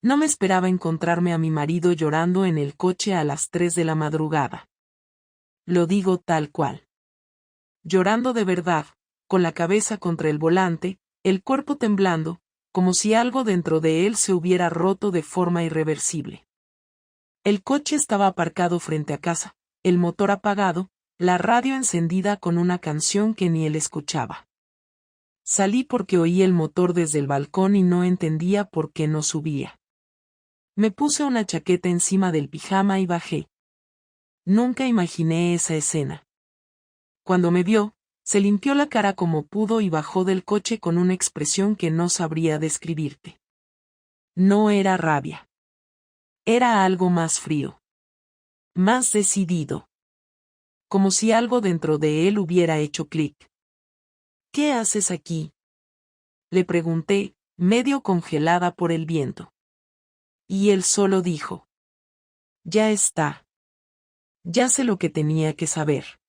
No me esperaba encontrarme a mi marido llorando en el coche a las 3 de la madrugada. Lo digo tal cual. Llorando de verdad, con la cabeza contra el volante, el cuerpo temblando, como si algo dentro de él se hubiera roto de forma irreversible. El coche estaba aparcado frente a casa, el motor apagado, la radio encendida con una canción que ni él escuchaba. Salí porque oí el motor desde el balcón y no entendía por qué no subía. Me puse una chaqueta encima del pijama y bajé. Nunca imaginé esa escena. Cuando me vio, se limpió la cara como pudo y bajó del coche con una expresión que no sabría describirte. No era rabia. Era algo más frío. Más decidido. Como si algo dentro de él hubiera hecho clic. ¿Qué haces aquí?, le pregunté, medio congelada por el viento. Y él solo dijo: ya está. Ya sé lo que tenía que saber.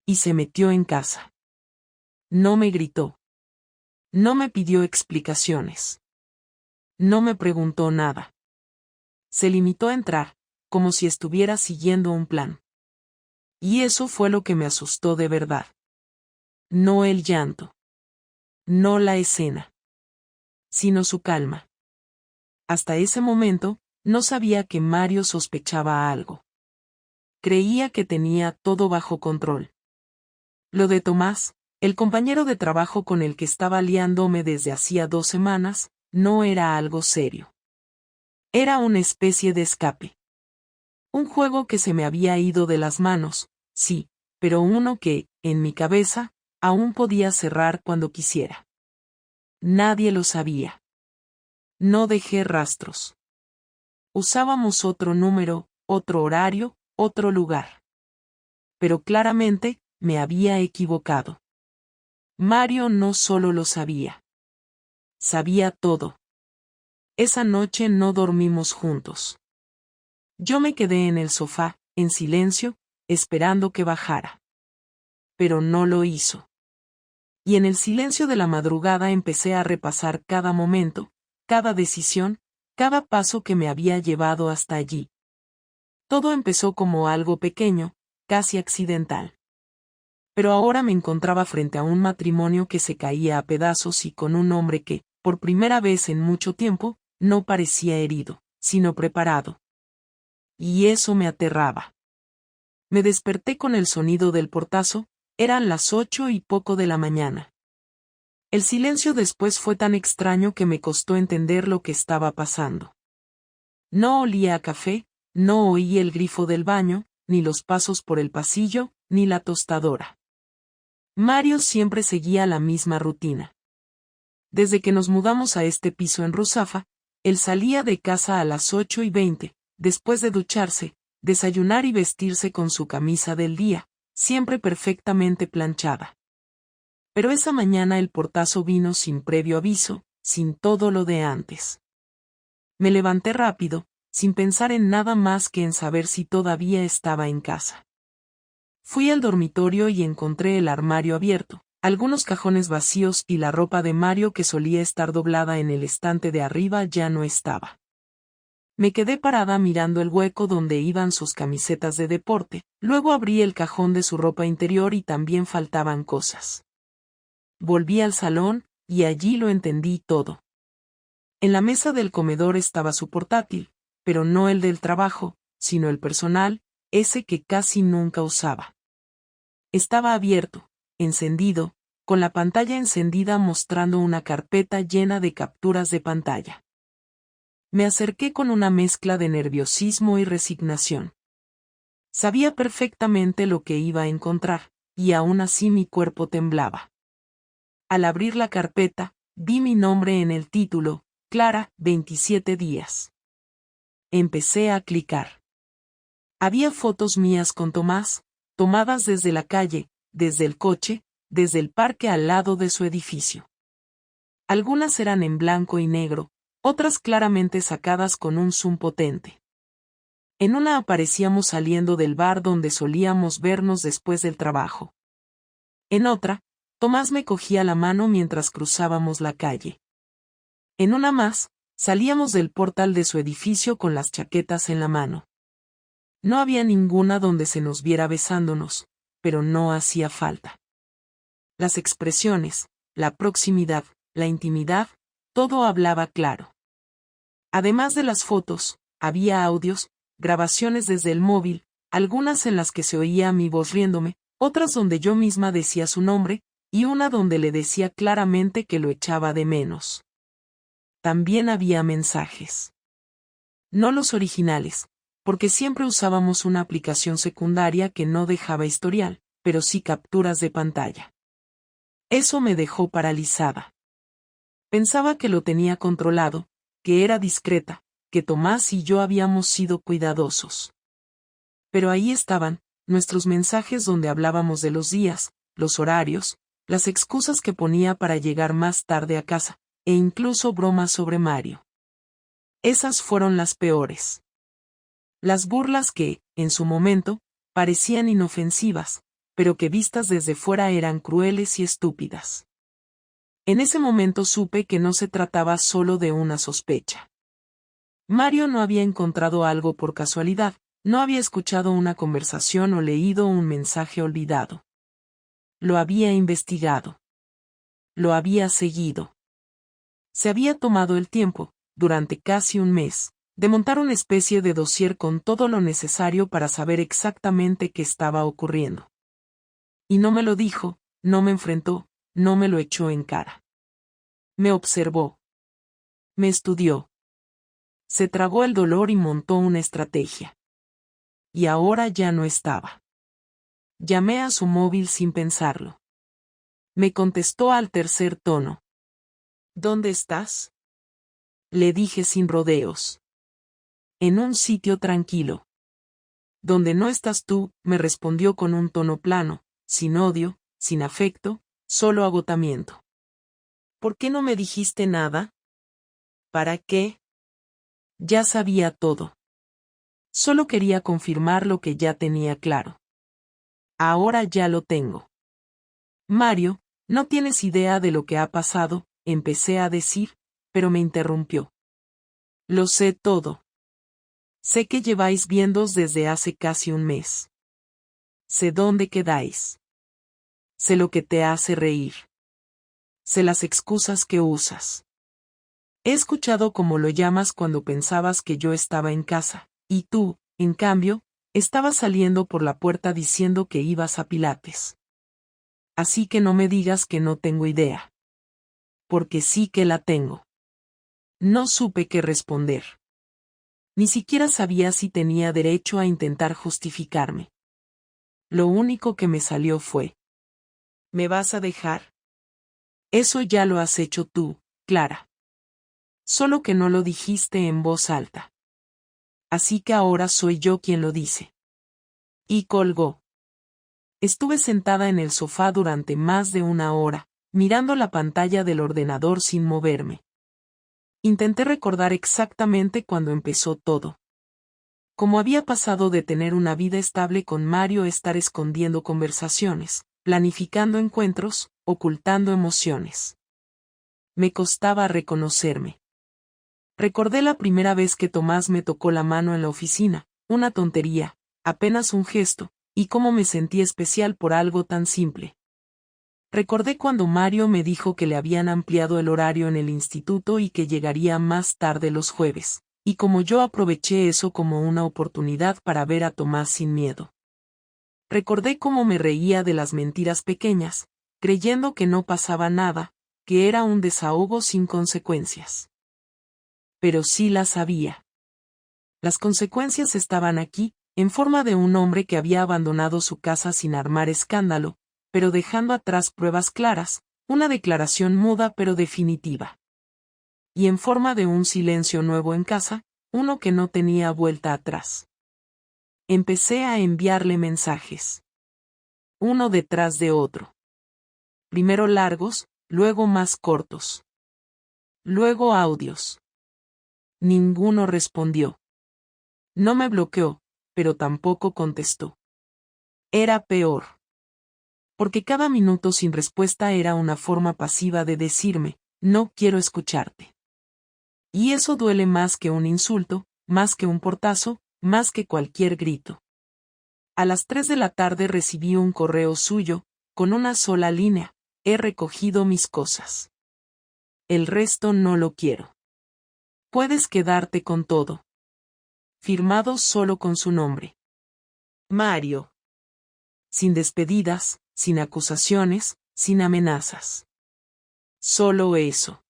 Y se metió en casa. No me gritó. No me pidió explicaciones. No me preguntó nada. Se limitó a entrar, como si estuviera siguiendo un plan. Y eso fue lo que me asustó de verdad. No el llanto. No la escena. Sino su calma. Hasta ese momento, no sabía que Mario sospechaba algo. Creía que tenía todo bajo control. Lo de Tomás, el compañero de trabajo con el que estaba liándome desde hacía 2 semanas, no era algo serio. Era una especie de escape. Un juego que se me había ido de las manos, sí, pero uno que, en mi cabeza, aún podía cerrar cuando quisiera. Nadie lo sabía. No dejé rastros. Usábamos otro número, otro horario, otro lugar. Pero claramente, me había equivocado. Mario no solo lo sabía. Sabía todo. Esa noche no dormimos juntos. Yo me quedé en el sofá, en silencio, esperando que bajara. Pero no lo hizo. Y en el silencio de la madrugada empecé a repasar cada momento, cada decisión, cada paso que me había llevado hasta allí. Todo empezó como algo pequeño, casi accidental. Pero ahora me encontraba frente a un matrimonio que se caía a pedazos y con un hombre que, por primera vez en mucho tiempo, no parecía herido, sino preparado. Y eso me aterraba. Me desperté con el sonido del portazo, eran las 8 y poco de la mañana. El silencio después fue tan extraño que me costó entender lo que estaba pasando. No olía a café, no oí el grifo del baño, ni los pasos por el pasillo, ni la tostadora. Mario siempre seguía la misma rutina. Desde que nos mudamos a este piso en Ruzafa, él salía de casa a las 8:20, después de ducharse, desayunar y vestirse con su camisa del día, siempre perfectamente planchada. Pero esa mañana el portazo vino sin previo aviso, sin todo lo de antes. Me levanté rápido, sin pensar en nada más que en saber si todavía estaba en casa. Fui al dormitorio y encontré el armario abierto, algunos cajones vacíos y la ropa de Mario que solía estar doblada en el estante de arriba ya no estaba. Me quedé parada mirando el hueco donde iban sus camisetas de deporte, luego abrí el cajón de su ropa interior y también faltaban cosas. Volví al salón, y allí lo entendí todo. En la mesa del comedor estaba su portátil, pero no el del trabajo, sino el personal, ese que casi nunca usaba. Estaba abierto, encendido, con la pantalla encendida mostrando una carpeta llena de capturas de pantalla. Me acerqué con una mezcla de nerviosismo y resignación. Sabía perfectamente lo que iba a encontrar, y aún así mi cuerpo temblaba. Al abrir la carpeta, vi mi nombre en el título, Clara, 27 días. Empecé a clicar. Había fotos mías con Tomás, tomadas desde la calle, desde el coche, desde el parque al lado de su edificio. Algunas eran en blanco y negro, otras claramente sacadas con un zoom potente. En una aparecíamos saliendo del bar donde solíamos vernos después del trabajo. En otra, Tomás me cogía la mano mientras cruzábamos la calle. En una más, Salíamos del portal de su edificio con las chaquetas en la mano. No había ninguna donde se nos viera besándonos, pero no hacía falta. Las expresiones, la proximidad, la intimidad, todo hablaba claro. Además de las fotos, había audios, grabaciones desde el móvil, algunas en las que se oía mi voz riéndome, otras donde yo misma decía su nombre, y una donde le decía claramente que lo echaba de menos. También había mensajes. No los originales, porque siempre usábamos una aplicación secundaria que no dejaba historial, pero sí capturas de pantalla. Eso me dejó paralizada. Pensaba que lo tenía controlado, que era discreta, que Tomás y yo habíamos sido cuidadosos. Pero ahí estaban, nuestros mensajes donde hablábamos de los días, los horarios, las excusas que ponía para llegar más tarde a casa, e incluso bromas sobre Mario. Esas fueron las peores. Las burlas que, en su momento, parecían inofensivas, pero que vistas desde fuera eran crueles y estúpidas. En ese momento supe que no se trataba solo de una sospecha. Mario no había encontrado algo por casualidad, no había escuchado una conversación o leído un mensaje olvidado. Lo había investigado. Lo había seguido. Se había tomado el tiempo, durante casi un mes, de montar una especie de dossier con todo lo necesario para saber exactamente qué estaba ocurriendo. Y no me lo dijo, no me enfrentó, no me lo echó en cara. Me observó. Me estudió. Se tragó el dolor y montó una estrategia. Y ahora ya no estaba. Llamé a su móvil sin pensarlo. Me contestó al tercer tono. ¿Dónde estás? Le dije sin rodeos. En un sitio tranquilo. Donde no estás tú, me respondió con un tono plano, sin odio, sin afecto, solo agotamiento. ¿Por qué no me dijiste nada? ¿Para qué? Ya sabía todo. Solo quería confirmar lo que ya tenía claro. Ahora ya lo tengo. Mario, no tienes idea de lo que ha pasado, empecé a decir, pero me interrumpió. Lo sé todo. Sé que lleváis viéndoos desde hace casi un mes. Sé dónde quedáis. Sé lo que te hace reír. Sé las excusas que usas. He escuchado cómo lo llamas cuando pensabas que yo estaba en casa, y tú, en cambio, estabas saliendo por la puerta diciendo que ibas a Pilates. Así que no me digas que no tengo idea. Porque sí que la tengo. No supe qué responder. Ni siquiera sabía si tenía derecho a intentar justificarme. Lo único que me salió fue: ¿me vas a dejar? Eso ya lo has hecho tú, Clara. Solo que no lo dijiste en voz alta. Así que ahora soy yo quien lo dice. Y colgó. Estuve sentada en el sofá durante más de una hora, mirando la pantalla del ordenador sin moverme. Intenté recordar exactamente cuándo empezó todo. Cómo había pasado de tener una vida estable con Mario a estar escondiendo conversaciones, planificando encuentros, ocultando emociones. Me costaba reconocerme. Recordé la primera vez que Tomás me tocó la mano en la oficina, una tontería, apenas un gesto, y cómo me sentí especial por algo tan simple. Recordé cuando Mario me dijo que le habían ampliado el horario en el instituto y que llegaría más tarde los jueves, y como yo aproveché eso como una oportunidad para ver a Tomás sin miedo. Recordé cómo me reía de las mentiras pequeñas, creyendo que no pasaba nada, que era un desahogo sin consecuencias. Pero sí las había. Las consecuencias estaban aquí, en forma de un hombre que había abandonado su casa sin armar escándalo, pero dejando atrás pruebas claras, una declaración muda pero definitiva. Y en forma de un silencio nuevo en casa, uno que no tenía vuelta atrás. Empecé a enviarle mensajes. Uno detrás de otro. Primero largos, luego más cortos. Luego audios. Ninguno respondió. No me bloqueó, pero tampoco contestó. Era peor. Porque cada minuto sin respuesta era una forma pasiva de decirme: no quiero escucharte. Y eso duele más que un insulto, más que un portazo, más que cualquier grito. A las 3 de la tarde recibí un correo suyo, con una sola línea: he recogido mis cosas. El resto no lo quiero. Puedes quedarte con todo. Firmado solo con su nombre. Mario. Sin despedidas, sin acusaciones, sin amenazas. Solo eso.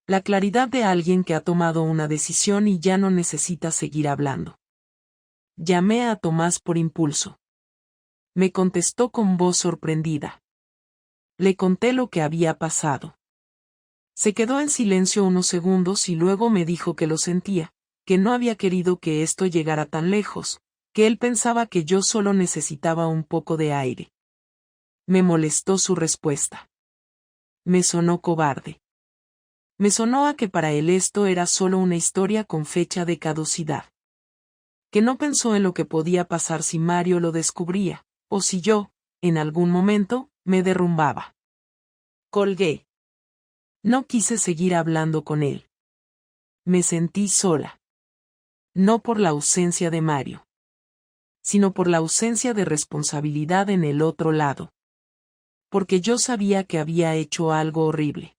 La claridad de alguien que ha tomado una decisión y ya no necesita seguir hablando. Llamé a Tomás por impulso. Me contestó con voz sorprendida. Le conté lo que había pasado. Se quedó en silencio unos segundos y luego me dijo que lo sentía, que no había querido que esto llegara tan lejos, que él pensaba que yo solo necesitaba un poco de aire. Me molestó su respuesta. Me sonó cobarde. Me sonó a que para él esto era solo una historia con fecha de caducidad. Que no pensó en lo que podía pasar si Mario lo descubría, o si yo, en algún momento, me derrumbaba. Colgué. No quise seguir hablando con él. Me sentí sola. No por la ausencia de Mario, sino por la ausencia de responsabilidad en el otro lado. Porque yo sabía que había hecho algo horrible.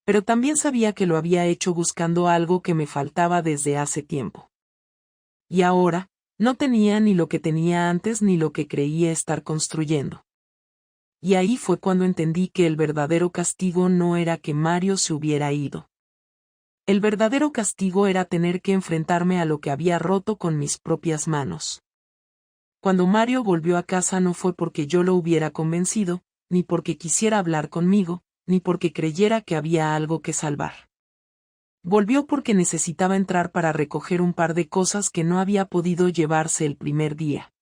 Pero también sabía que lo había hecho buscando algo que me faltaba desde hace tiempo. Y ahora, no tenía ni lo que tenía antes ni lo que creía estar construyendo. Y ahí fue cuando entendí que el verdadero castigo no era que Mario se hubiera ido. El verdadero castigo era tener que enfrentarme a lo que había roto con mis propias manos. Cuando Mario volvió a casa no fue porque yo lo hubiera convencido, ni porque quisiera hablar conmigo, ni porque creyera que había algo que salvar. Volvió porque necesitaba entrar para recoger un par de cosas que no había podido llevarse el primer día.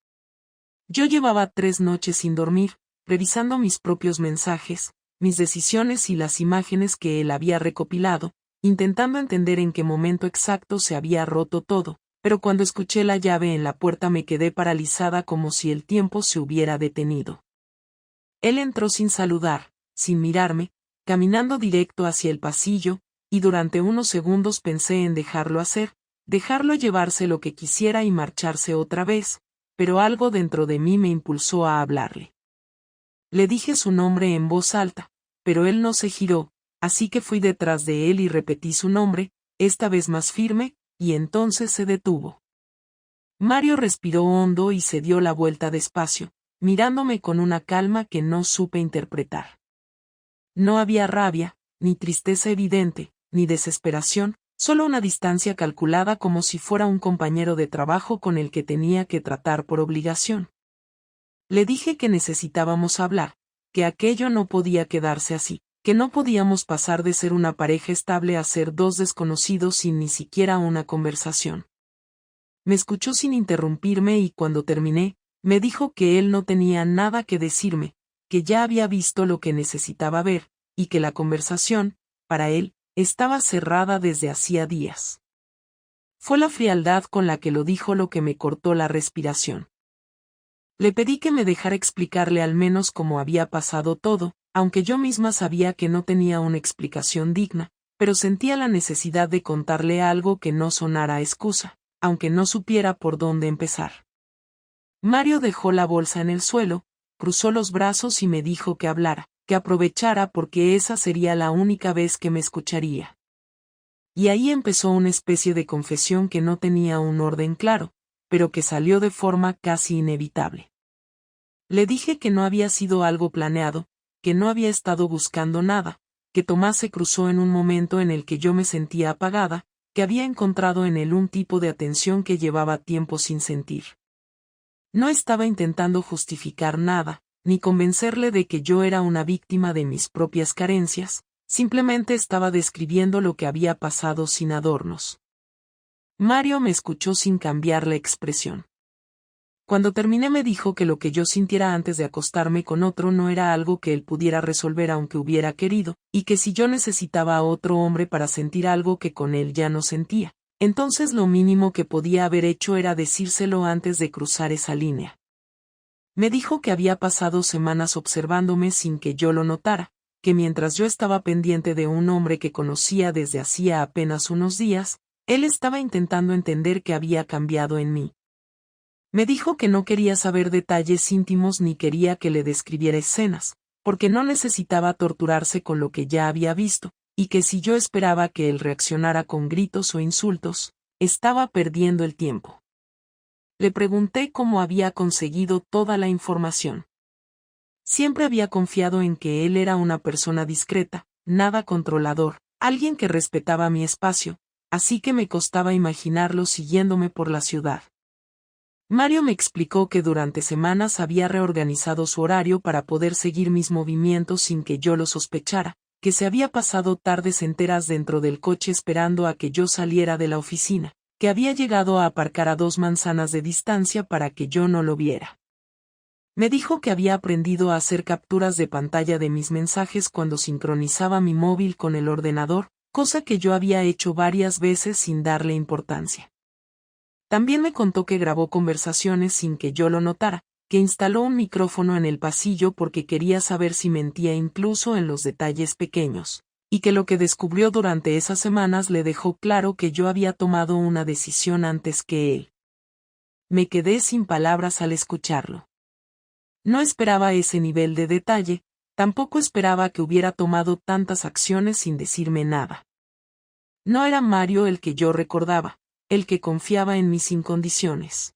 Yo llevaba 3 noches sin dormir, revisando mis propios mensajes, mis decisiones y las imágenes que él había recopilado, intentando entender en qué momento exacto se había roto todo, pero cuando escuché la llave en la puerta me quedé paralizada como si el tiempo se hubiera detenido. Él entró sin saludar, sin mirarme, caminando directo hacia el pasillo, y durante unos segundos pensé en dejarlo hacer, dejarlo llevarse lo que quisiera y marcharse otra vez, pero algo dentro de mí me impulsó a hablarle. Le dije su nombre en voz alta, pero él no se giró, así que fui detrás de él y repetí su nombre, esta vez más firme, y entonces se detuvo. Mario respiró hondo y se dio la vuelta despacio, mirándome con una calma que no supe interpretar. No había rabia, ni tristeza evidente, ni desesperación, solo una distancia calculada como si fuera un compañero de trabajo con el que tenía que tratar por obligación. Le dije que necesitábamos hablar, que aquello no podía quedarse así, que no podíamos pasar de ser una pareja estable a ser 2 desconocidos sin ni siquiera una conversación. Me escuchó sin interrumpirme y cuando terminé, me dijo que él no tenía nada que decirme, que ya había visto lo que necesitaba ver, y que la conversación, para él, estaba cerrada desde hacía días. Fue la frialdad con la que lo dijo lo que me cortó la respiración. Le pedí que me dejara explicarle al menos cómo había pasado todo, aunque yo misma sabía que no tenía una explicación digna, pero sentía la necesidad de contarle algo que no sonara a excusa, aunque no supiera por dónde empezar. Mario dejó la bolsa en el suelo, cruzó los brazos y me dijo que hablara, que aprovechara porque esa sería la única vez que me escucharía. Y ahí empezó una especie de confesión que no tenía un orden claro, pero que salió de forma casi inevitable. Le dije que no había sido algo planeado, que no había estado buscando nada, que Tomás se cruzó en un momento en el que yo me sentía apagada, que había encontrado en él un tipo de atención que llevaba tiempo sin sentir. No estaba intentando justificar nada, ni convencerle de que yo era una víctima de mis propias carencias, simplemente estaba describiendo lo que había pasado sin adornos. Mario me escuchó sin cambiar la expresión. Cuando terminé me dijo que lo que yo sintiera antes de acostarme con otro no era algo que él pudiera resolver aunque hubiera querido, y que si yo necesitaba a otro hombre para sentir algo que con él ya no sentía, entonces lo mínimo que podía haber hecho era decírselo antes de cruzar esa línea. Me dijo que había pasado semanas observándome sin que yo lo notara, que mientras yo estaba pendiente de un hombre que conocía desde hacía apenas unos días, él estaba intentando entender qué había cambiado en mí. Me dijo que no quería saber detalles íntimos ni quería que le describiera escenas, porque no necesitaba torturarse con lo que ya había visto, y que si yo esperaba que él reaccionara con gritos o insultos, estaba perdiendo el tiempo. Le pregunté cómo había conseguido toda la información. Siempre había confiado en que él era una persona discreta, nada controlador, alguien que respetaba mi espacio, así que me costaba imaginarlo siguiéndome por la ciudad. Mario me explicó que durante semanas había reorganizado su horario para poder seguir mis movimientos sin que yo lo sospechara, que se había pasado tardes enteras dentro del coche esperando a que yo saliera de la oficina, que había llegado a aparcar a 2 manzanas de distancia para que yo no lo viera. Me dijo que había aprendido a hacer capturas de pantalla de mis mensajes cuando sincronizaba mi móvil con el ordenador, cosa que yo había hecho varias veces sin darle importancia. También me contó que grabó conversaciones sin que yo lo notara, que instaló un micrófono en el pasillo porque quería saber si mentía incluso en los detalles pequeños, y que lo que descubrió durante esas semanas le dejó claro que yo había tomado una decisión antes que él. Me quedé sin palabras al escucharlo. No esperaba ese nivel de detalle, tampoco esperaba que hubiera tomado tantas acciones sin decirme nada. No era Mario el que yo recordaba, el que confiaba en mí sin condiciones.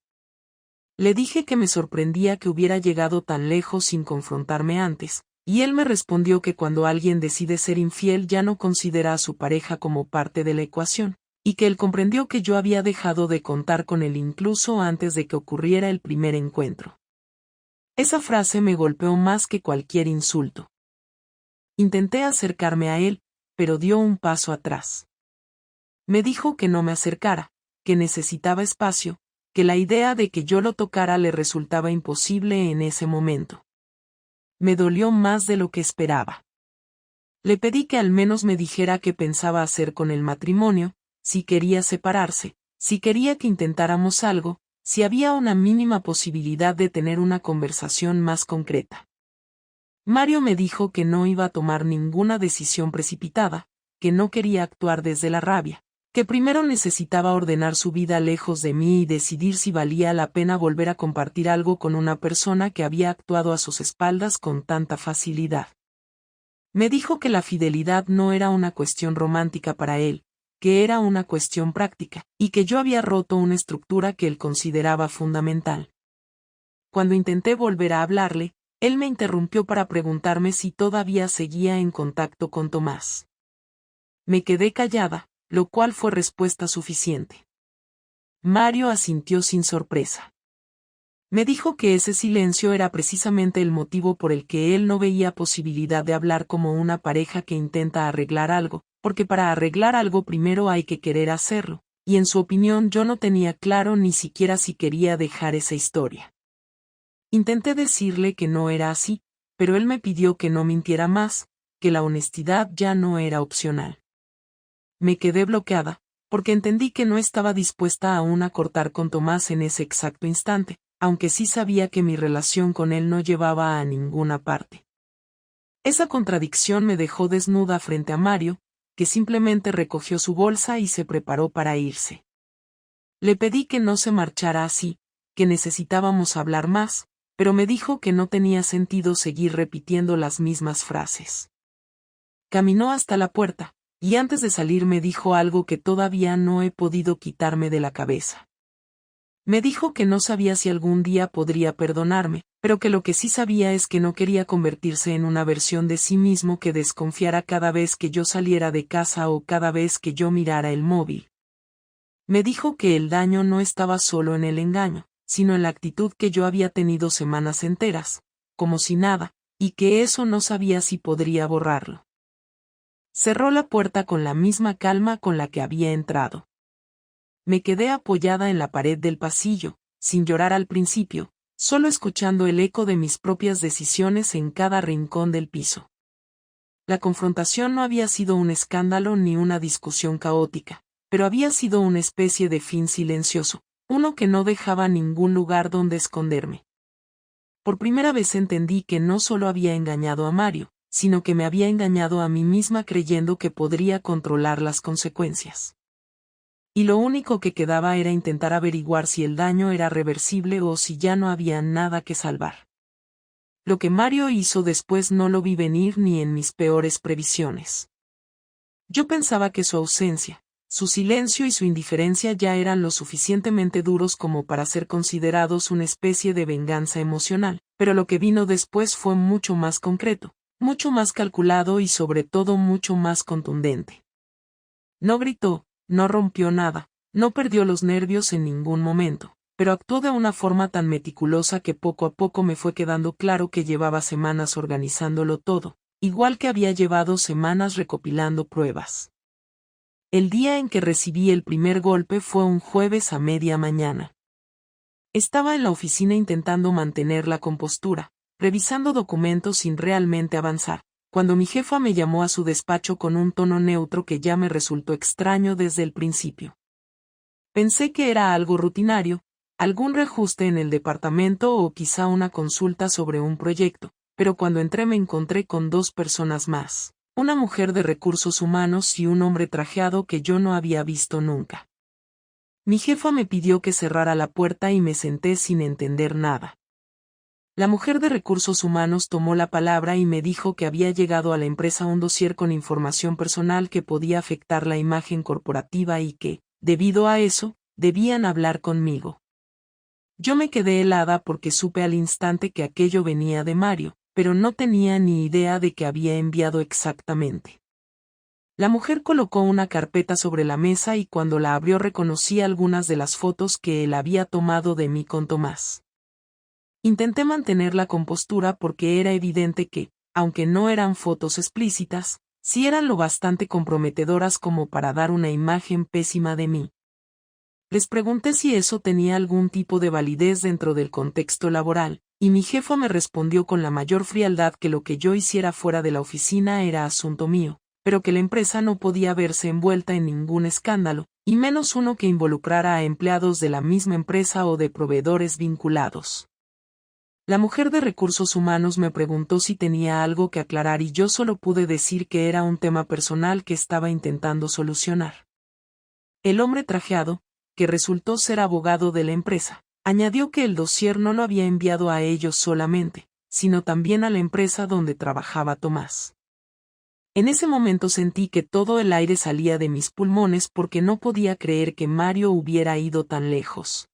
Le dije que me sorprendía que hubiera llegado tan lejos sin confrontarme antes, y él me respondió que cuando alguien decide ser infiel ya no considera a su pareja como parte de la ecuación, y que él comprendió que yo había dejado de contar con él incluso antes de que ocurriera el primer encuentro. Esa frase me golpeó más que cualquier insulto. Intenté acercarme a él, pero dio un paso atrás. Me dijo que no me acercara, que necesitaba espacio, que la idea de que yo lo tocara le resultaba imposible en ese momento. Me dolió más de lo que esperaba. Le pedí que al menos me dijera qué pensaba hacer con el matrimonio, si quería separarse, si quería que intentáramos algo, si había una mínima posibilidad de tener una conversación más concreta. Mario me dijo que no iba a tomar ninguna decisión precipitada, que no quería actuar desde la rabia, que primero necesitaba ordenar su vida lejos de mí y decidir si valía la pena volver a compartir algo con una persona que había actuado a sus espaldas con tanta facilidad. Me dijo que la fidelidad no era una cuestión romántica para él, que era una cuestión práctica, y que yo había roto una estructura que él consideraba fundamental. Cuando intenté volver a hablarle, él me interrumpió para preguntarme si todavía seguía en contacto con Tomás. Me quedé callada, lo cual fue respuesta suficiente. Mario asintió sin sorpresa. Me dijo que ese silencio era precisamente el motivo por el que él no veía posibilidad de hablar como una pareja que intenta arreglar algo, porque para arreglar algo primero hay que querer hacerlo, y en su opinión yo no tenía claro ni siquiera si quería dejar esa historia. Intenté decirle que no era así, pero él me pidió que no mintiera más, que la honestidad ya no era opcional. Me quedé bloqueada, porque entendí que no estaba dispuesta aún a cortar con Tomás en ese exacto instante, aunque sí sabía que mi relación con él no llevaba a ninguna parte. Esa contradicción me dejó desnuda frente a Mario, que simplemente recogió su bolsa y se preparó para irse. Le pedí que no se marchara así, que necesitábamos hablar más, pero me dijo que no tenía sentido seguir repitiendo las mismas frases. Caminó hasta la puerta, y antes de salir me dijo algo que todavía no he podido quitarme de la cabeza. Me dijo que no sabía si algún día podría perdonarme, pero que lo que sí sabía es que no quería convertirse en una versión de sí mismo que desconfiara cada vez que yo saliera de casa o cada vez que yo mirara el móvil. Me dijo que el daño no estaba solo en el engaño, sino en la actitud que yo había tenido semanas enteras, como si nada, y que eso no sabía si podría borrarlo. Cerró la puerta con la misma calma con la que había entrado. Me quedé apoyada en la pared del pasillo, sin llorar al principio, solo escuchando el eco de mis propias decisiones en cada rincón del piso. La confrontación no había sido un escándalo ni una discusión caótica, pero había sido una especie de fin silencioso, uno que no dejaba ningún lugar donde esconderme. Por primera vez entendí que no solo había engañado a Mario, sino que me había engañado a mí misma creyendo que podría controlar las consecuencias. Y lo único que quedaba era intentar averiguar si el daño era reversible o si ya no había nada que salvar. Lo que Mario hizo después no lo vi venir ni en mis peores previsiones. Yo pensaba que su ausencia, su silencio y su indiferencia ya eran lo suficientemente duros como para ser considerados una especie de venganza emocional, pero lo que vino después fue mucho más concreto, mucho más calculado y sobre todo mucho más contundente. No gritó, no rompió nada, no perdió los nervios en ningún momento, pero actuó de una forma tan meticulosa que poco a poco me fue quedando claro que llevaba semanas organizándolo todo, igual que había llevado semanas recopilando pruebas. El día en que recibí el primer golpe fue un jueves a media mañana. Estaba en la oficina intentando mantener la compostura, revisando documentos sin realmente avanzar, cuando mi jefa me llamó a su despacho con un tono neutro que ya me resultó extraño desde el principio. Pensé que era algo rutinario, algún reajuste en el departamento o quizá una consulta sobre un proyecto, pero cuando entré me encontré con dos personas más, una mujer de recursos humanos y un hombre trajeado que yo no había visto nunca. Mi jefa me pidió que cerrara la puerta y me senté sin entender nada. La mujer de recursos humanos tomó la palabra y me dijo que había llegado a la empresa un dossier con información personal que podía afectar la imagen corporativa y que, debido a eso, debían hablar conmigo. Yo me quedé helada porque supe al instante que aquello venía de Mario, pero no tenía ni idea de qué había enviado exactamente. La mujer colocó una carpeta sobre la mesa y cuando la abrió reconocí algunas de las fotos que él había tomado de mí con Tomás. Intenté mantener la compostura porque era evidente que, aunque no eran fotos explícitas, sí eran lo bastante comprometedoras como para dar una imagen pésima de mí. Les pregunté si eso tenía algún tipo de validez dentro del contexto laboral, y mi jefa me respondió con la mayor frialdad que lo que yo hiciera fuera de la oficina era asunto mío, pero que la empresa no podía verse envuelta en ningún escándalo, y menos uno que involucrara a empleados de la misma empresa o de proveedores vinculados. La mujer de recursos humanos me preguntó si tenía algo que aclarar y yo solo pude decir que era un tema personal que estaba intentando solucionar. El hombre trajeado, que resultó ser abogado de la empresa, añadió que el dossier no lo había enviado a ellos solamente, sino también a la empresa donde trabajaba Tomás. En ese momento sentí que todo el aire salía de mis pulmones porque no podía creer que Mario hubiera ido tan lejos.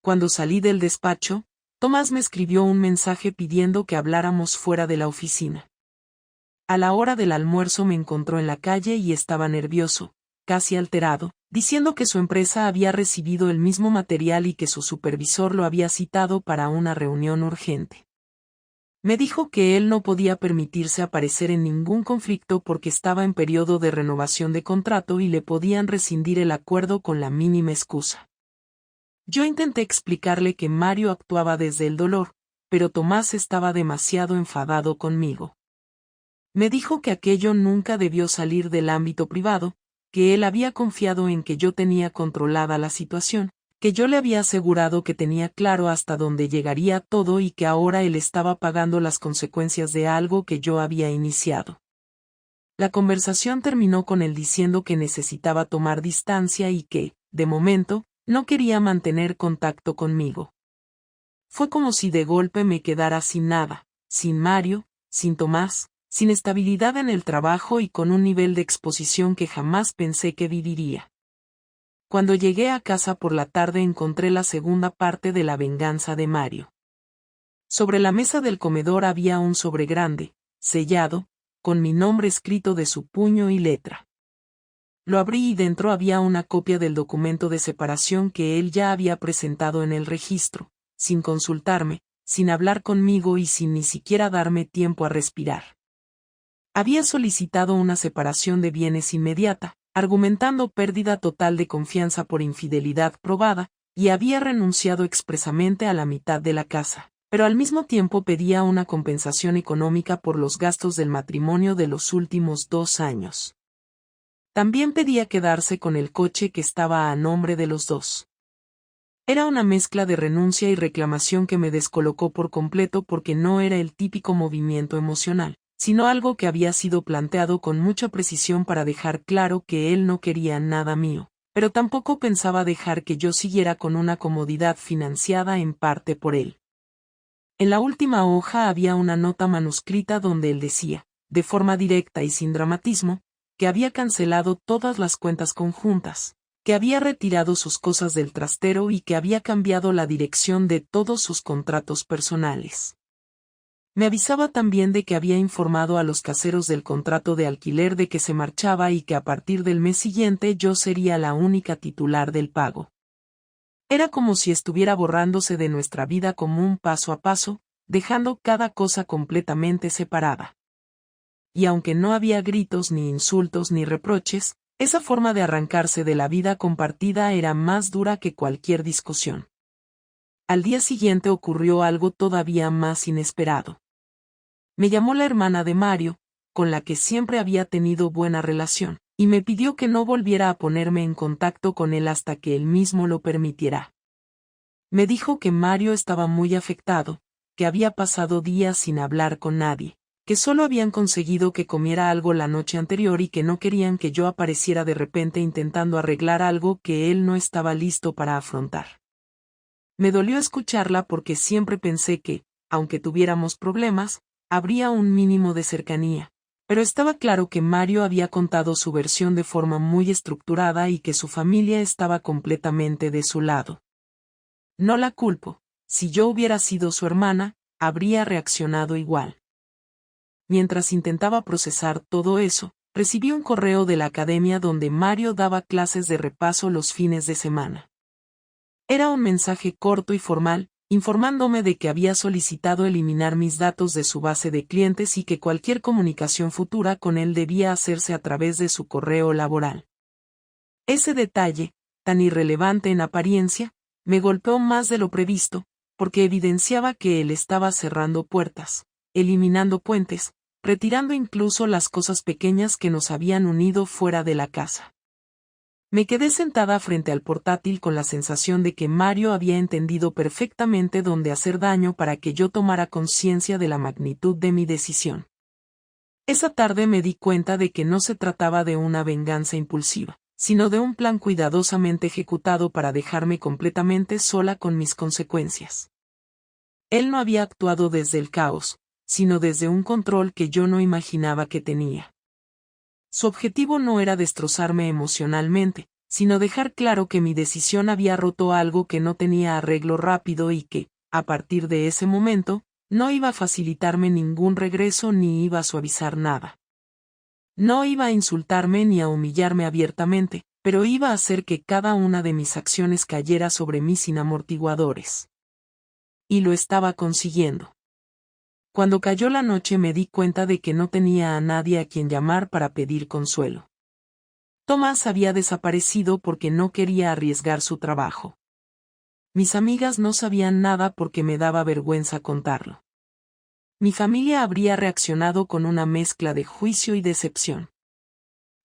Cuando salí del despacho, Tomás me escribió un mensaje pidiendo que habláramos fuera de la oficina. A la hora del almuerzo me encontró en la calle y estaba nervioso, casi alterado, diciendo que su empresa había recibido el mismo material y que su supervisor lo había citado para una reunión urgente. Me dijo que él no podía permitirse aparecer en ningún conflicto porque estaba en periodo de renovación de contrato y le podían rescindir el acuerdo con la mínima excusa. Yo intenté explicarle que Mario actuaba desde el dolor, pero Tomás estaba demasiado enfadado conmigo. Me dijo que aquello nunca debió salir del ámbito privado, que él había confiado en que yo tenía controlada la situación, que yo le había asegurado que tenía claro hasta dónde llegaría todo y que ahora él estaba pagando las consecuencias de algo que yo había iniciado. La conversación terminó con él diciendo que necesitaba tomar distancia y que, de momento, no quería mantener contacto conmigo. Fue como si de golpe me quedara sin nada, sin Mario, sin Tomás, sin estabilidad en el trabajo y con un nivel de exposición que jamás pensé que viviría. Cuando llegué a casa por la tarde encontré la segunda parte de La venganza de Mario. Sobre la mesa del comedor había un sobre grande, sellado, con mi nombre escrito de su puño y letra. Lo abrí y dentro había una copia del documento de separación que él ya había presentado en el registro, sin consultarme, sin hablar conmigo y sin ni siquiera darme tiempo a respirar. Había solicitado una separación de bienes inmediata, argumentando pérdida total de confianza por infidelidad probada, y había renunciado expresamente a la mitad de la casa, pero al mismo tiempo pedía una compensación económica por los gastos del matrimonio de los últimos 2 años. También pedía quedarse con el coche que estaba a nombre de los dos. Era una mezcla de renuncia y reclamación que me descolocó por completo porque no era el típico movimiento emocional, sino algo que había sido planteado con mucha precisión para dejar claro que él no quería nada mío, pero tampoco pensaba dejar que yo siguiera con una comodidad financiada en parte por él. En la última hoja había una nota manuscrita donde él decía, de forma directa y sin dramatismo, que había cancelado todas las cuentas conjuntas, que había retirado sus cosas del trastero y que había cambiado la dirección de todos sus contratos personales. Me avisaba también de que había informado a los caseros del contrato de alquiler de que se marchaba y que a partir del mes siguiente yo sería la única titular del pago. Era como si estuviera borrándose de nuestra vida común paso a paso, dejando cada cosa completamente separada. Y aunque no había gritos ni insultos ni reproches, esa forma de arrancarse de la vida compartida era más dura que cualquier discusión. Al día siguiente ocurrió algo todavía más inesperado. Me llamó la hermana de Mario, con la que siempre había tenido buena relación, y me pidió que no volviera a ponerme en contacto con él hasta que él mismo lo permitiera. Me dijo que Mario estaba muy afectado, que había pasado días sin hablar con nadie, que solo habían conseguido que comiera algo la noche anterior y que no querían que yo apareciera de repente intentando arreglar algo que él no estaba listo para afrontar. Me dolió escucharla porque siempre pensé que, aunque tuviéramos problemas, habría un mínimo de cercanía, pero estaba claro que Mario había contado su versión de forma muy estructurada y que su familia estaba completamente de su lado. No la culpo, si yo hubiera sido su hermana, habría reaccionado igual. Mientras intentaba procesar todo eso, recibí un correo de la academia donde Mario daba clases de repaso los fines de semana. Era un mensaje corto y formal, informándome de que había solicitado eliminar mis datos de su base de clientes y que cualquier comunicación futura con él debía hacerse a través de su correo laboral. Ese detalle, tan irrelevante en apariencia, me golpeó más de lo previsto, porque evidenciaba que él estaba cerrando puertas, eliminando puentes, retirando incluso las cosas pequeñas que nos habían unido fuera de la casa. Me quedé sentada frente al portátil con la sensación de que Mario había entendido perfectamente dónde hacer daño para que yo tomara conciencia de la magnitud de mi decisión. Esa tarde me di cuenta de que no se trataba de una venganza impulsiva, sino de un plan cuidadosamente ejecutado para dejarme completamente sola con mis consecuencias. Él no había actuado desde el caos, sino desde un control que yo no imaginaba que tenía. Su objetivo no era destrozarme emocionalmente, sino dejar claro que mi decisión había roto algo que no tenía arreglo rápido y que, a partir de ese momento, no iba a facilitarme ningún regreso ni iba a suavizar nada. No iba a insultarme ni a humillarme abiertamente, pero iba a hacer que cada una de mis acciones cayera sobre mí sin amortiguadores. Y lo estaba consiguiendo. Cuando cayó la noche me di cuenta de que no tenía a nadie a quien llamar para pedir consuelo. Tomás había desaparecido porque no quería arriesgar su trabajo. Mis amigas no sabían nada porque me daba vergüenza contarlo. Mi familia habría reaccionado con una mezcla de juicio y decepción.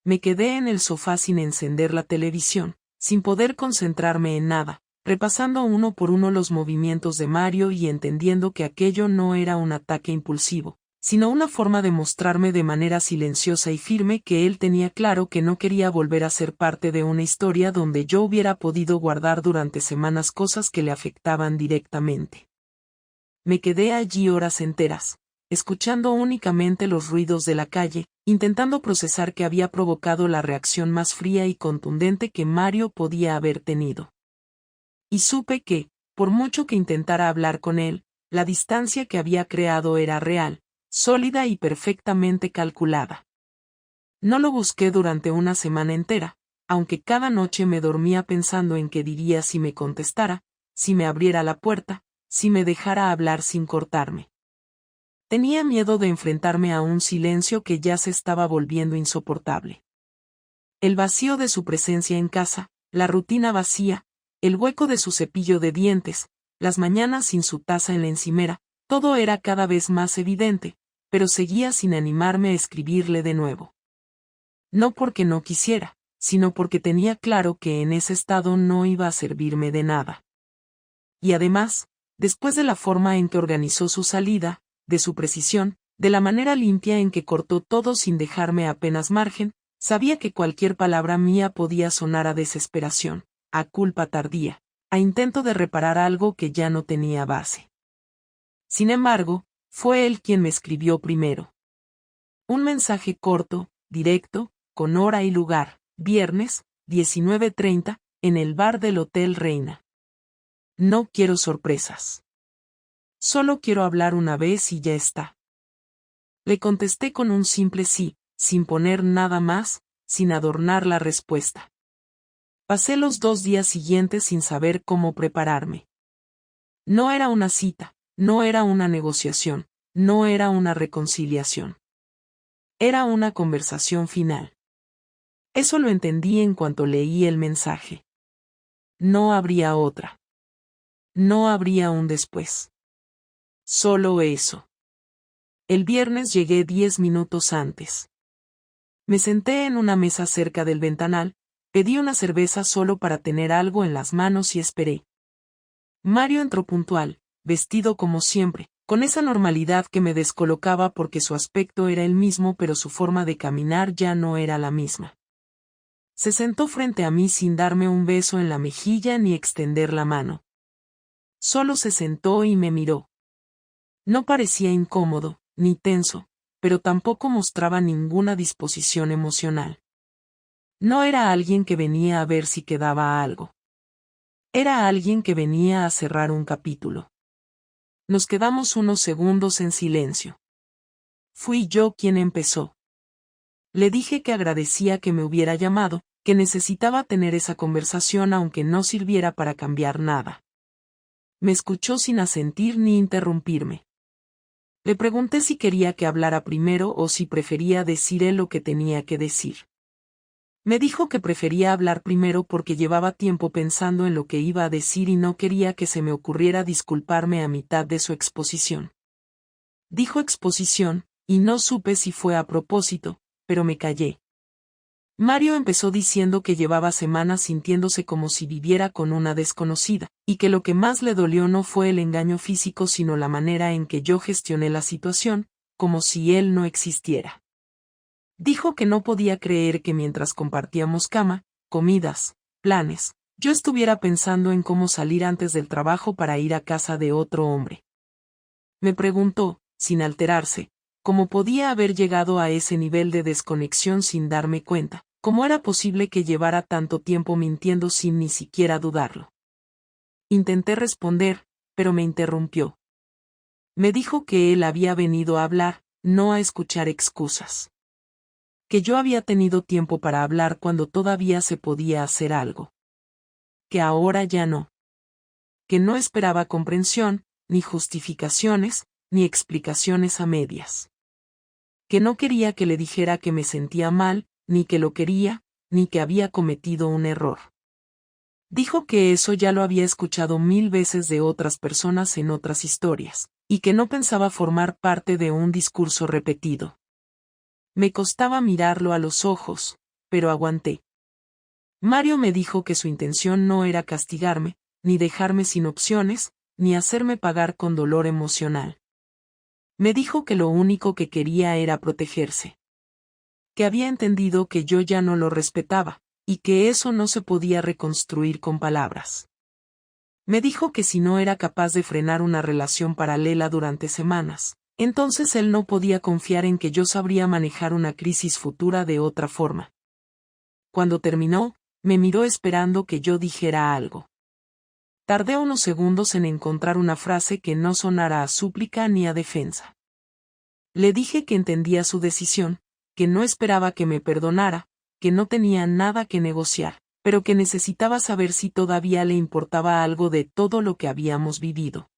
Me quedé en el sofá sin encender la televisión, sin poder concentrarme en nada, repasando uno por uno los movimientos de Mario y entendiendo que aquello no era un ataque impulsivo, sino una forma de mostrarme de manera silenciosa y firme que él tenía claro que no quería volver a ser parte de una historia donde yo hubiera podido guardar durante semanas cosas que le afectaban directamente. Me quedé allí horas enteras, escuchando únicamente los ruidos de la calle, intentando procesar qué había provocado la reacción más fría y contundente que Mario podía haber tenido. Y supe que, por mucho que intentara hablar con él, la distancia que había creado era real, sólida y perfectamente calculada. No lo busqué durante una semana entera, aunque cada noche me dormía pensando en qué diría si me contestara, si me abriera la puerta, si me dejara hablar sin cortarme. Tenía miedo de enfrentarme a un silencio que ya se estaba volviendo insoportable. El vacío de su presencia en casa, la rutina vacía, el hueco de su cepillo de dientes, las mañanas sin su taza en la encimera, todo era cada vez más evidente, pero seguía sin animarme a escribirle de nuevo. No porque no quisiera, sino porque tenía claro que en ese estado no iba a servirme de nada. Y además, después de la forma en que organizó su salida, de su precisión, de la manera limpia en que cortó todo sin dejarme apenas margen. Sabía que cualquier palabra mía podía sonar a desesperación, a culpa tardía, a intento de reparar algo que ya no tenía base. Sin embargo, fue él quien me escribió primero. Un mensaje corto, directo, con hora y lugar, viernes, 19:30, en el bar del Hotel Reina. No quiero sorpresas. Solo quiero hablar una vez y ya está. Le contesté con un simple sí, sin poner nada más, sin adornar la respuesta. Pasé los 2 días siguientes sin saber cómo prepararme. No era una cita, no era una negociación, no era una reconciliación. Era una conversación final. Eso lo entendí en cuanto leí el mensaje. No habría otra. No habría un después. Solo eso. El viernes llegué 10 minutos antes. Me senté en una mesa cerca del ventanal, pedí una cerveza solo para tener algo en las manos y esperé. Mario entró puntual, vestido como siempre, con esa normalidad que me descolocaba porque su aspecto era el mismo pero su forma de caminar ya no era la misma. Se sentó frente a mí sin darme un beso en la mejilla ni extender la mano. Solo se sentó y me miró. No parecía incómodo, ni tenso, pero tampoco mostraba ninguna disposición emocional. No era alguien que venía a ver si quedaba algo. Era alguien que venía a cerrar un capítulo. Nos quedamos unos segundos en silencio. Fui yo quien empezó. Le dije que agradecía que me hubiera llamado, que necesitaba tener esa conversación aunque no sirviera para cambiar nada. Me escuchó sin asentir ni interrumpirme. Le pregunté si quería que hablara primero o si prefería decir él lo que tenía que decir. Me dijo que prefería hablar primero porque llevaba tiempo pensando en lo que iba a decir y no quería que se me ocurriera disculparme a mitad de su exposición. Dijo exposición, y no supe si fue a propósito, pero me callé. Mario empezó diciendo que llevaba semanas sintiéndose como si viviera con una desconocida, y que lo que más le dolió no fue el engaño físico sino la manera en que yo gestioné la situación, como si él no existiera. Dijo que no podía creer que mientras compartíamos cama, comidas, planes, yo estuviera pensando en cómo salir antes del trabajo para ir a casa de otro hombre. Me preguntó, sin alterarse, cómo podía haber llegado a ese nivel de desconexión sin darme cuenta, cómo era posible que llevara tanto tiempo mintiendo sin ni siquiera dudarlo. Intenté responder, pero me interrumpió. Me dijo que él había venido a hablar, no a escuchar excusas. Que yo había tenido tiempo para hablar cuando todavía se podía hacer algo. Que ahora ya no. Que no esperaba comprensión, ni justificaciones, ni explicaciones a medias. Que no quería que le dijera que me sentía mal, ni que lo quería, ni que había cometido un error. Dijo que eso ya lo había escuchado 1000 veces de otras personas en otras historias, y que no pensaba formar parte de un discurso repetido. Me costaba mirarlo a los ojos, pero aguanté. Mario me dijo que su intención no era castigarme, ni dejarme sin opciones, ni hacerme pagar con dolor emocional. Me dijo que lo único que quería era protegerse. Que había entendido que yo ya no lo respetaba, y que eso no se podía reconstruir con palabras. Me dijo que si no era capaz de frenar una relación paralela durante semanas, entonces él no podía confiar en que yo sabría manejar una crisis futura de otra forma. Cuando terminó, me miró esperando que yo dijera algo. Tardé unos segundos en encontrar una frase que no sonara a súplica ni a defensa. Le dije que entendía su decisión, que no esperaba que me perdonara, que no tenía nada que negociar, pero que necesitaba saber si todavía le importaba algo de todo lo que habíamos vivido.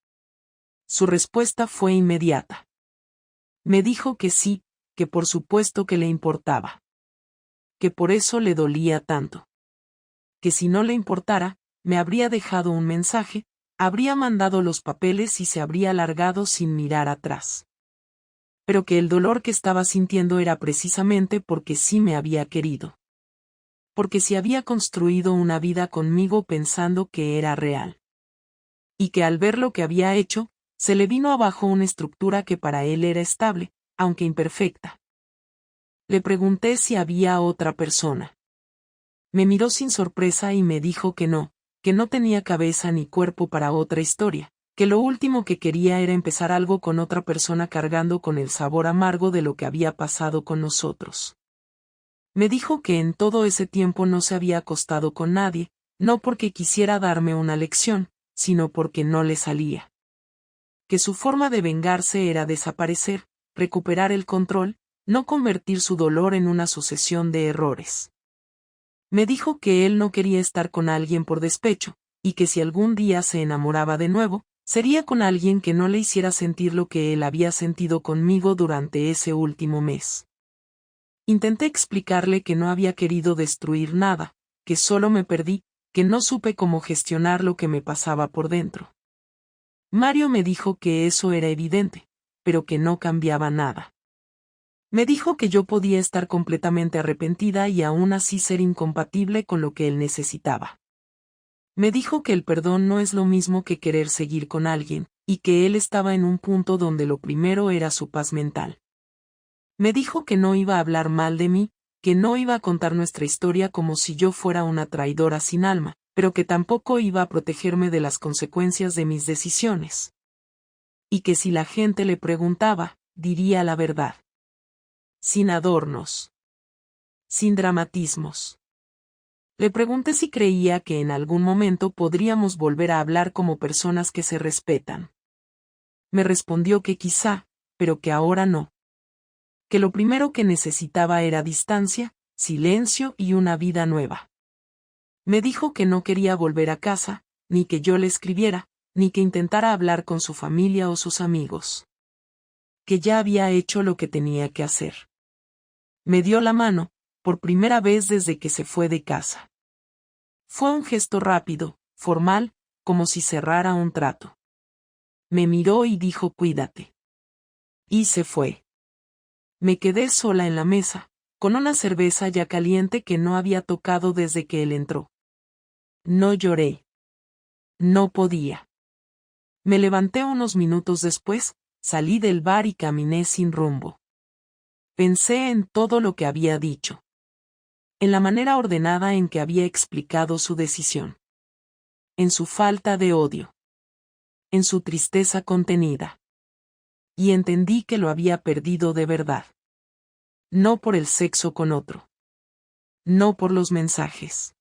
Su respuesta fue inmediata. Me dijo que sí, que por supuesto que le importaba. Que por eso le dolía tanto. Que si no le importara, me habría dejado un mensaje, habría mandado los papeles y se habría largado sin mirar atrás. Pero que el dolor que estaba sintiendo era precisamente porque sí me había querido. Porque si había construido una vida conmigo pensando que era real. Y que al ver lo que había hecho, se le vino abajo una estructura que para él era estable, aunque imperfecta. Le pregunté si había otra persona. Me miró sin sorpresa y me dijo que no tenía cabeza ni cuerpo para otra historia, que lo último que quería era empezar algo con otra persona cargando con el sabor amargo de lo que había pasado con nosotros. Me dijo que en todo ese tiempo no se había acostado con nadie, no porque quisiera darme una lección, sino porque no le salía. Que su forma de vengarse era desaparecer, recuperar el control, no convertir su dolor en una sucesión de errores. Me dijo que él no quería estar con alguien por despecho, y que si algún día se enamoraba de nuevo, sería con alguien que no le hiciera sentir lo que él había sentido conmigo durante ese último mes. Intenté explicarle que no había querido destruir nada, que solo me perdí, que no supe cómo gestionar lo que me pasaba por dentro. Mario me dijo que eso era evidente, pero que no cambiaba nada. Me dijo que yo podía estar completamente arrepentida y aún así ser incompatible con lo que él necesitaba. Me dijo que el perdón no es lo mismo que querer seguir con alguien, y que él estaba en un punto donde lo primero era su paz mental. Me dijo que no iba a hablar mal de mí, que no iba a contar nuestra historia como si yo fuera una traidora sin alma, pero que tampoco iba a protegerme de las consecuencias de mis decisiones. Y que si la gente le preguntaba, diría la verdad. Sin adornos. Sin dramatismos. Le pregunté si creía que en algún momento podríamos volver a hablar como personas que se respetan. Me respondió que quizá, pero que ahora no. Que lo primero que necesitaba era distancia, silencio y una vida nueva. Me dijo que no quería volver a casa, ni que yo le escribiera, ni que intentara hablar con su familia o sus amigos. Que ya había hecho lo que tenía que hacer. Me dio la mano, por primera vez desde que se fue de casa. Fue un gesto rápido, formal, como si cerrara un trato. Me miró y dijo cuídate. Y se fue. Me quedé sola en la mesa, con una cerveza ya caliente que no había tocado desde que él entró. No lloré. No podía. Me levanté unos minutos después, salí del bar y caminé sin rumbo. Pensé en todo lo que había dicho. En la manera ordenada en que había explicado su decisión. En su falta de odio. En su tristeza contenida. Y entendí que lo había perdido de verdad. No por el sexo con otro. No por los mensajes.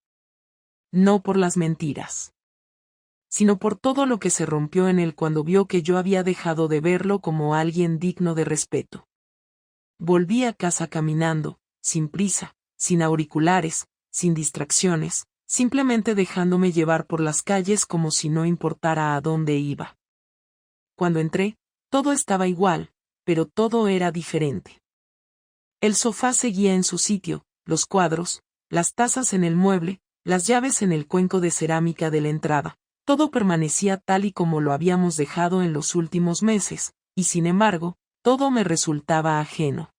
No por las mentiras. Sino por todo lo que se rompió en él cuando vio que yo había dejado de verlo como alguien digno de respeto. Volví a casa caminando, sin prisa, sin auriculares, sin distracciones, simplemente dejándome llevar por las calles como si no importara a dónde iba. Cuando entré, todo estaba igual, pero todo era diferente. El sofá seguía en su sitio, los cuadros, las tazas en el mueble, las llaves en el cuenco de cerámica de la entrada, todo permanecía tal y como lo habíamos dejado en los últimos meses, y sin embargo, todo me resultaba ajeno.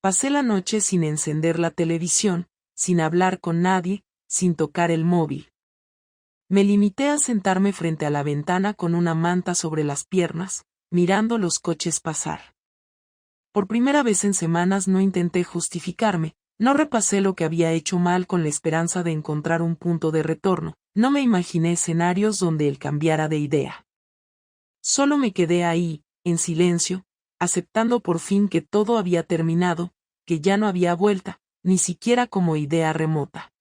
Pasé la noche sin encender la televisión, sin hablar con nadie, sin tocar el móvil. Me limité a sentarme frente a la ventana con una manta sobre las piernas, mirando los coches pasar. Por primera vez en semanas no intenté justificarme, no repasé lo que había hecho mal con la esperanza de encontrar un punto de retorno, no me imaginé escenarios donde él cambiara de idea. Solo me quedé ahí, en silencio, aceptando por fin que todo había terminado, que ya no había vuelta, ni siquiera como idea remota.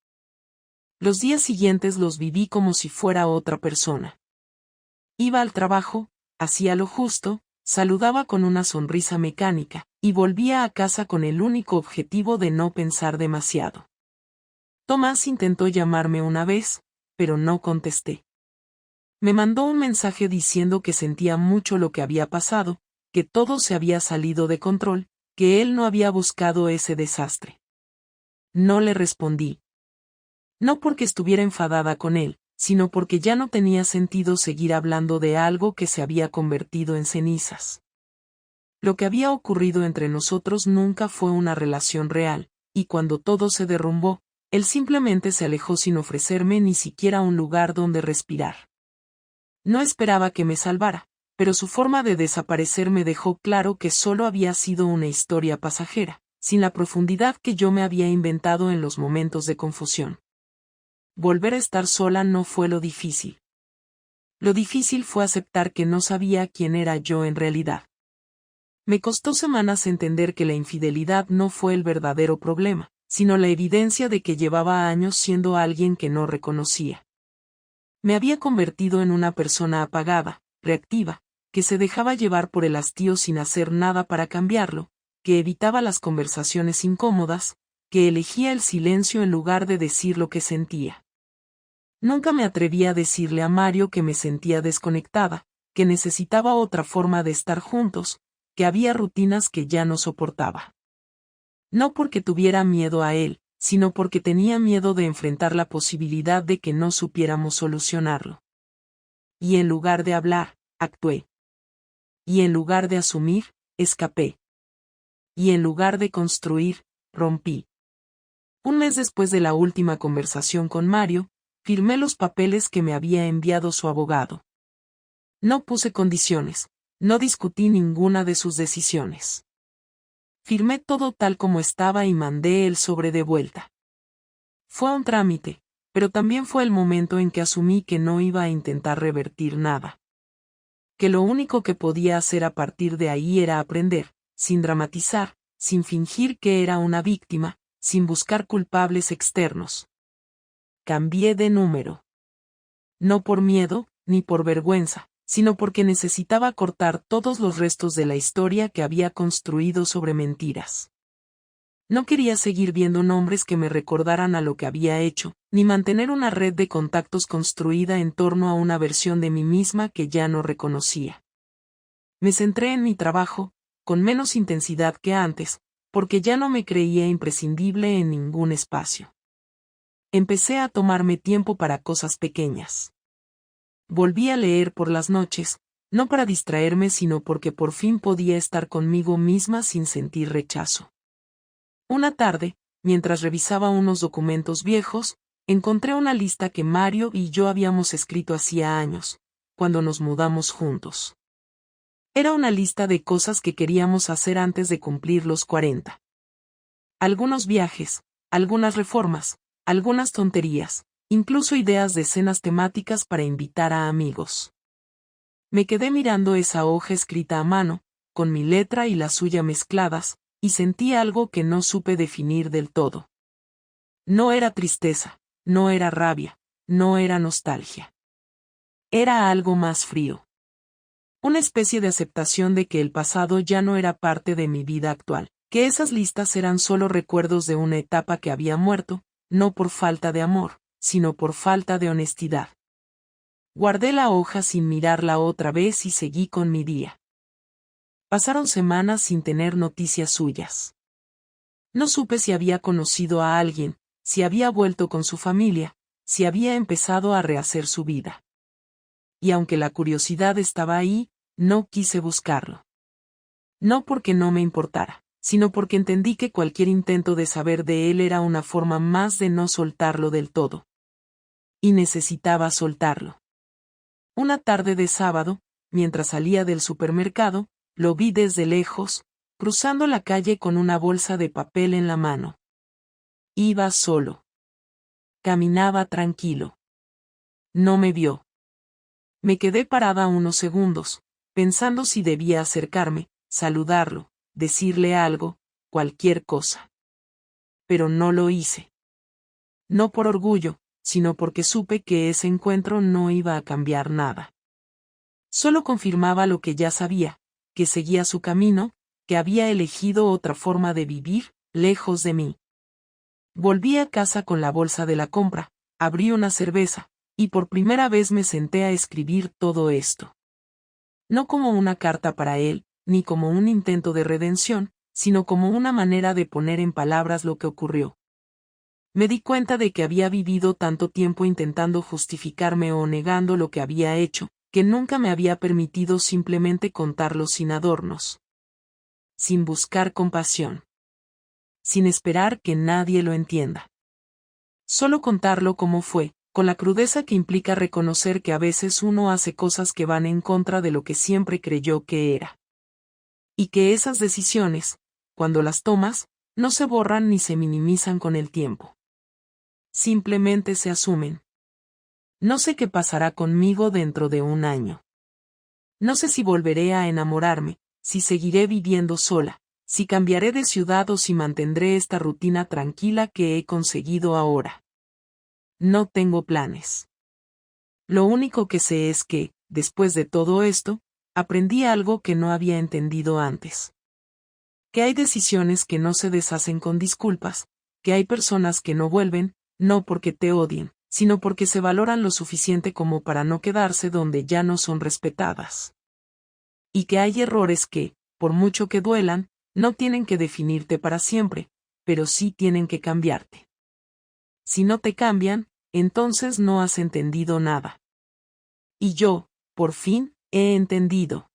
Los días siguientes los viví como si fuera otra persona. Iba al trabajo, hacía lo justo, saludaba con una sonrisa mecánica, y volvía a casa con el único objetivo de no pensar demasiado. Tomás intentó llamarme una vez, pero no contesté. Me mandó un mensaje diciendo que sentía mucho lo que había pasado, que todo se había salido de control, que él no había buscado ese desastre. No le respondí. No porque estuviera enfadada con él, sino porque ya no tenía sentido seguir hablando de algo que se había convertido en cenizas. Lo que había ocurrido entre nosotros nunca fue una relación real, y cuando todo se derrumbó, él simplemente se alejó sin ofrecerme ni siquiera un lugar donde respirar. No esperaba que me salvara, pero su forma de desaparecer me dejó claro que solo había sido una historia pasajera, sin la profundidad que yo me había inventado en los momentos de confusión. Volver a estar sola no fue lo difícil. Lo difícil fue aceptar que no sabía quién era yo en realidad. Me costó semanas entender que la infidelidad no fue el verdadero problema, sino la evidencia de que llevaba años siendo alguien que no reconocía. Me había convertido en una persona apagada, reactiva, que se dejaba llevar por el hastío sin hacer nada para cambiarlo, que evitaba las conversaciones incómodas, que elegía el silencio en lugar de decir lo que sentía. Nunca me atreví a decirle a Mario que me sentía desconectada, que necesitaba otra forma de estar juntos, que había rutinas que ya no soportaba. No porque tuviera miedo a él, sino porque tenía miedo de enfrentar la posibilidad de que no supiéramos solucionarlo. Y en lugar de hablar, actué. Y en lugar de asumir, escapé. Y en lugar de construir, rompí. Un mes después de la última conversación con Mario, firmé los papeles que me había enviado su abogado. No puse condiciones, no discutí ninguna de sus decisiones. Firmé todo tal como estaba y mandé el sobre de vuelta. Fue un trámite, pero también fue el momento en que asumí que no iba a intentar revertir nada. Que lo único que podía hacer a partir de ahí era aprender, sin dramatizar, sin fingir que era una víctima, sin buscar culpables externos. Cambié de número. No por miedo, ni por vergüenza, sino porque necesitaba cortar todos los restos de la historia que había construido sobre mentiras. No quería seguir viendo nombres que me recordaran a lo que había hecho, ni mantener una red de contactos construida en torno a una versión de mí misma que ya no reconocía. Me centré en mi trabajo, con menos intensidad que antes, porque ya no me creía imprescindible en ningún espacio. Empecé a tomarme tiempo para cosas pequeñas. Volví a leer por las noches, no para distraerme sino porque por fin podía estar conmigo misma sin sentir rechazo. Una tarde, mientras revisaba unos documentos viejos, encontré una lista que Mario y yo habíamos escrito hacía años, cuando nos mudamos juntos. Era una lista de cosas que queríamos hacer antes de cumplir los 40. Algunos viajes, algunas reformas, algunas tonterías, incluso ideas de cenas temáticas para invitar a amigos. Me quedé mirando esa hoja escrita a mano, con mi letra y la suya mezcladas, y sentí algo que no supe definir del todo. No era tristeza, no era rabia, no era nostalgia. Era algo más frío. Una especie de aceptación de que el pasado ya no era parte de mi vida actual, que esas listas eran solo recuerdos de una etapa que había muerto, no por falta de amor, sino por falta de honestidad. Guardé la hoja sin mirarla otra vez y seguí con mi día. Pasaron semanas sin tener noticias suyas. No supe si había conocido a alguien, si había vuelto con su familia, si había empezado a rehacer su vida. Y aunque la curiosidad estaba ahí, no quise buscarlo. No porque no me importara, sino porque entendí que cualquier intento de saber de él era una forma más de no soltarlo del todo. Y necesitaba soltarlo. Una tarde de sábado, mientras salía del supermercado, lo vi desde lejos, cruzando la calle con una bolsa de papel en la mano. Iba solo. Caminaba tranquilo. No me vio. Me quedé parada unos segundos, pensando si debía acercarme, saludarlo, decirle algo, cualquier cosa. Pero no lo hice. No por orgullo, sino porque supe que ese encuentro no iba a cambiar nada. Solo confirmaba lo que ya sabía, que seguía su camino, que había elegido otra forma de vivir, lejos de mí. Volví a casa con la bolsa de la compra, abrí una cerveza, y por primera vez me senté a escribir todo esto. No como una carta para él, ni como un intento de redención, sino como una manera de poner en palabras lo que ocurrió. Me di cuenta de que había vivido tanto tiempo intentando justificarme o negando lo que había hecho, que nunca me había permitido simplemente contarlo sin adornos. Sin buscar compasión. Sin esperar que nadie lo entienda. Solo contarlo como fue, con la crudeza que implica reconocer que a veces uno hace cosas que van en contra de lo que siempre creyó que era. Y que esas decisiones, cuando las tomas, no se borran ni se minimizan con el tiempo. Simplemente se asumen. No sé qué pasará conmigo dentro de un año. No sé si volveré a enamorarme, si seguiré viviendo sola, si cambiaré de ciudad o si mantendré esta rutina tranquila que he conseguido ahora. No tengo planes. Lo único que sé es que, después de todo esto, aprendí algo que no había entendido antes. Que hay decisiones que no se deshacen con disculpas, que hay personas que no vuelven, no porque te odien, sino porque se valoran lo suficiente como para no quedarse donde ya no son respetadas. Y que hay errores que, por mucho que duelan, no tienen que definirte para siempre, pero sí tienen que cambiarte. Si no te cambian, entonces no has entendido nada. Y yo, por fin, he entendido.